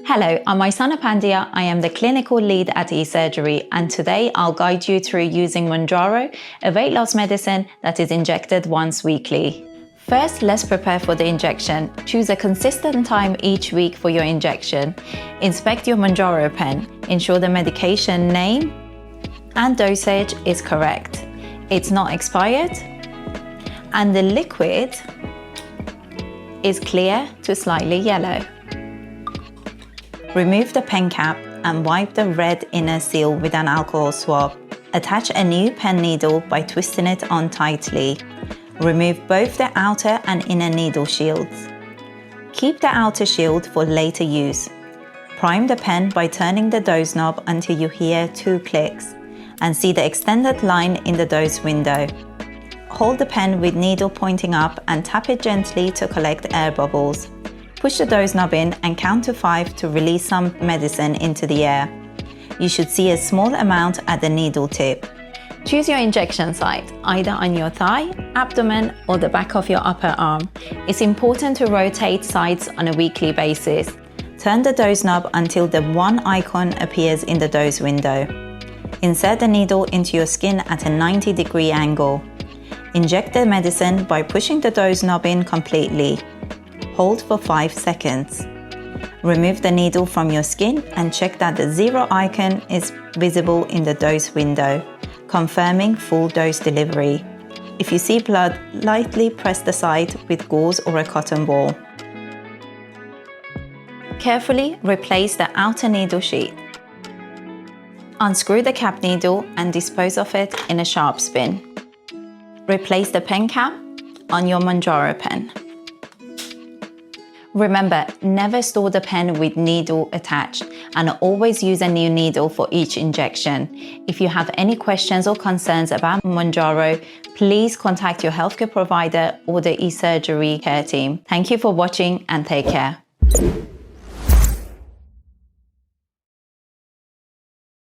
Hello, I'm Aisana Pandya. I am the clinical lead at eSurgery, and today I'll guide you through using Mounjaro, a weight loss medicine that is injected once weekly. First, let's prepare for the injection. Choose a consistent time each week for your injection. Inspect your Mounjaro pen. Ensure the medication name and dosage is correct. It's not expired, and the liquid is clear to slightly yellow. Remove the pen cap and wipe the red inner seal with an alcohol swab. Attach a new pen needle by twisting it on tightly. Remove both the outer and inner needle shields. Keep the outer shield for later use. Prime the pen by turning the dose knob until you hear 2 clicks and see the extended line in the dose window. Hold the pen with needle pointing up and tap it gently to collect air bubbles. Push the dose knob in and count to 5 to release some medicine into the air. You should see a small amount at the needle tip. Choose your injection site, either on your thigh, abdomen, or the back of your upper arm. It's important to rotate sides on a weekly basis. Turn the dose knob until the 1 icon appears in the dose window. Insert the needle into your skin at a 90-degree angle. Inject the medicine by pushing the dose knob in completely. Hold for 5 seconds. Remove the needle from your skin and check that the 0 icon is visible in the dose window, confirming full dose delivery. If you see blood, lightly press the site with gauze or a cotton ball. Carefully replace the outer needle sheath. Unscrew the cap needle and dispose of it in a sharp spin. Replace the pen cap on your Mounjaro pen. Remember, never store the pen with needle attached, and always use a new needle for each injection. If you have any questions or concerns about Mounjaro, please contact your healthcare provider or the eSurgery care team. Thank you for watching and take care.